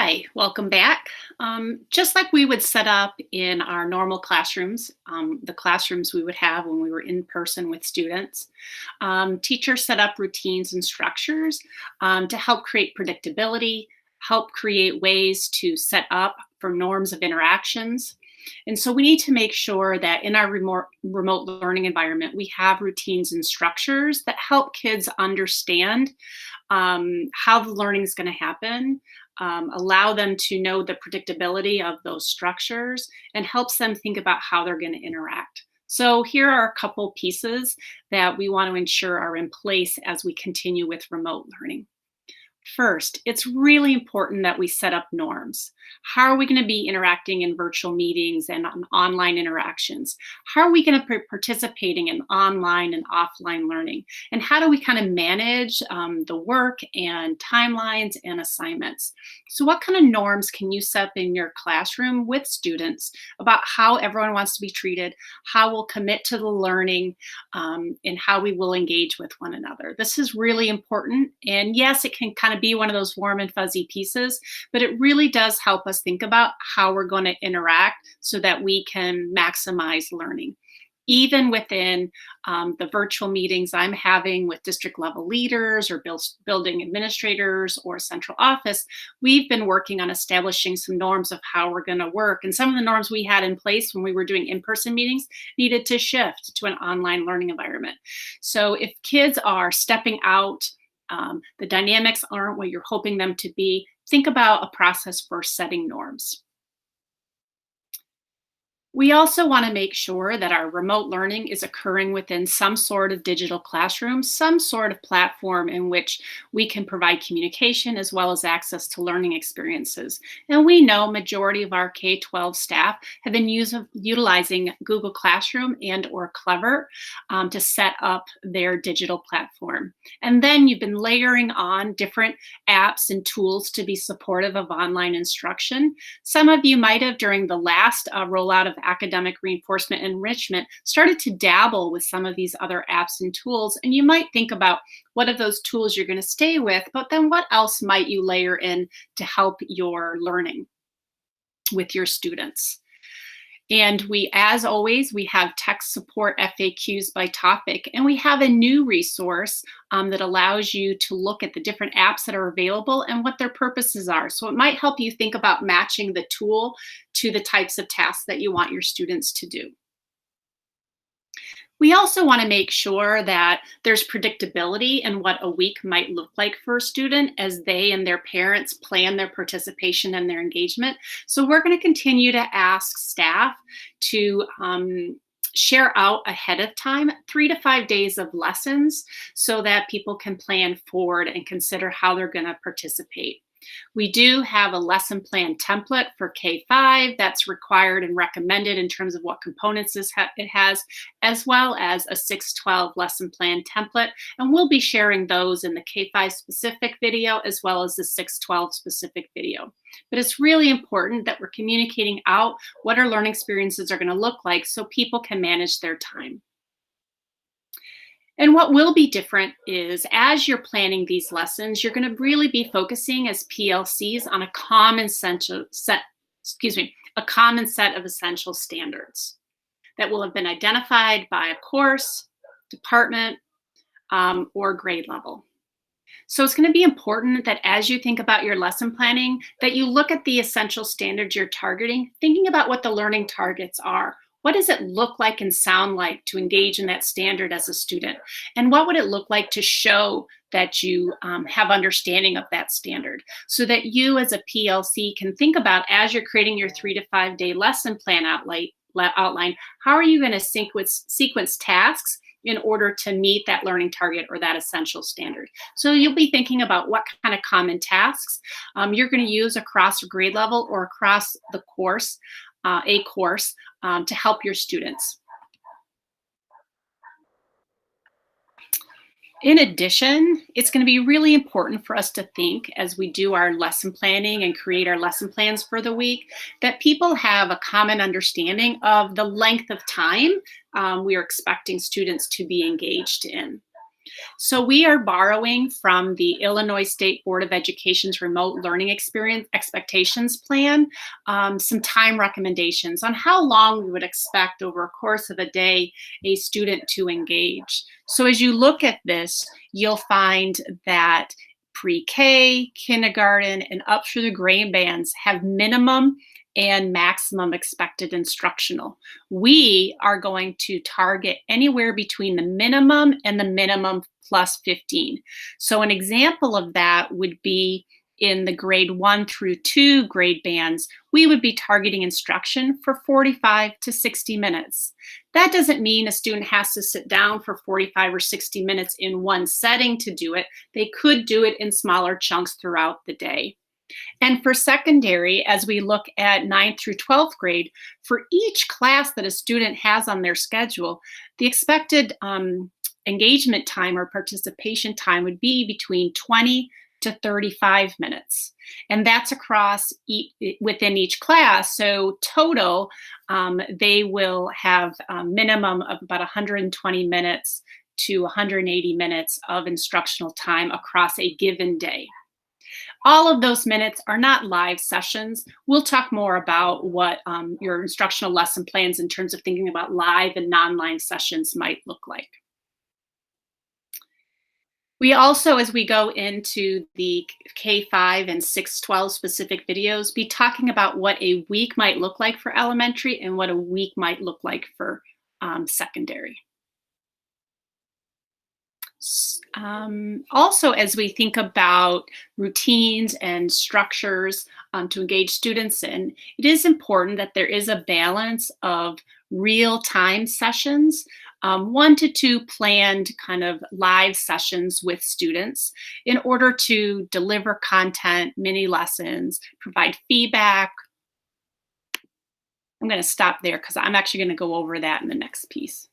Hi, welcome back. Just like we would set up in our normal classrooms, the classrooms we would have when we were in person with students, teachers set up routines and structures to help create predictability, help create ways to set up for norms of interactions. And so we need to make sure that in our remote learning environment, we have routines and structures that help kids understand how the learning is going to happen, allow them to know the predictability of those structures, and helps them think about how they're going to interact. So here are a couple pieces that we want to ensure are in place as we continue with remote learning. First, it's really important that we set up norms. How are we going to be interacting in virtual meetings and on online interactions? How are we going to be participating in online and offline learning? And how do we kind of manage the work and timelines and assignments? So what kind of norms can you set up in your classroom with students about how everyone wants to be treated, how we'll commit to the learning, and how we will engage with one another? This is really important. And yes, it can kind of be one of those warm and fuzzy pieces, but it really does help us think about how we're going to interact so that we can maximize learning. Even within the virtual meetings I'm having with district level leaders or building administrators or central office, we've been working on establishing some norms of how we're going to work. And some of the norms we had in place when we were doing in-person meetings needed to shift to an online learning environment. So if kids are stepping out, the dynamics aren't what you're hoping them to be, think about a process for setting norms. We also want to make sure that our remote learning is occurring within some sort of digital classroom, some sort of platform in which we can provide communication as well as access to learning experiences. And we know majority of our K-12 staff have been utilizing Google Classroom and or Clever to set up their digital platform. And then you've been layering on different apps and tools to be supportive of online instruction. Some of you might have, during the last rollout of academic reinforcement enrichment, started to dabble with some of these other apps and tools. And you might think about what of those tools you're going to stay with, but then what else might you layer in to help your learning with your students? And we, as always, we have tech support FAQs by topic, and we have a new resource that allows you to look at the different apps that are available and what their purposes are. So it might help you think about matching the tool to the types of tasks that you want your students to do. We also want to make sure that there's predictability in what a week might look like for a student as they and their parents plan their participation and their engagement. So we're going to continue to ask staff to share out ahead of time 3 to 5 days of lessons so that people can plan forward and consider how they're going to participate. We do have a lesson plan template for K-5 that's required and recommended in terms of what components it has, as well as a 6-12 lesson plan template. And we'll be sharing those in the K-5 specific video as well as the 6-12 specific video. But it's really important that we're communicating out what our learning experiences are going to look like so people can manage their time. And what will be different is as you're planning these lessons, you're going to really be focusing as PLCs on a common set of essential standards that will have been identified by a course, department, or grade level. So it's going to be important that as you think about your lesson planning, that you look at the essential standards you're targeting, thinking about what the learning targets are. What does it look like and sound like to engage in that standard as a student? And what would it look like to show that you have understanding of that standard so that you as a PLC can think about as you're creating your 3 to 5 day lesson plan outline, how are you going to sequence tasks in order to meet that learning target or that essential standard. So you'll be thinking about what kind of common tasks you're going to use across a grade level or across the course, to help your students. In addition, it's going to be really important for us to think as we do our lesson planning and create our lesson plans for the week that people have a common understanding of the length of time we are expecting students to be engaged in. So we are borrowing from the Illinois State Board of Education's Remote Learning Experience Expectations Plan, some time recommendations on how long we would expect over a course of a day a student to engage. So as you look at this, you'll find that pre-K, kindergarten, and up through the grade bands have minimum and maximum expected instructional. We are going to target anywhere between the minimum and the minimum plus 15. So an example of that would be in the grade 1 through 2 grade bands, we would be targeting instruction for 45 to 60 minutes. That doesn't mean a student has to sit down for 45 or 60 minutes in one setting to do it. They could do it in smaller chunks throughout the day. And for secondary, as we look at 9th through 12th grade, for each class that a student has on their schedule, the expected engagement time or participation time would be between 20 to 35 minutes. And that's across within each class. So total, they will have a minimum of about 120 minutes to 180 minutes of instructional time across a given day. All of those minutes are not live sessions. We'll talk more about what your instructional lesson plans in terms of thinking about live and non-live sessions might look like. We also, as we go into the K-5 and 6-12 specific videos, be talking about what a week might look like for elementary and what a week might look like for secondary. Also, as we think about routines and structures to engage students in, it is important that there is a balance of real-time sessions, 1 to 2 planned kind of live sessions with students in order to deliver content, mini lessons, provide feedback. I'm going to stop there because I'm actually going to go over that in the next piece.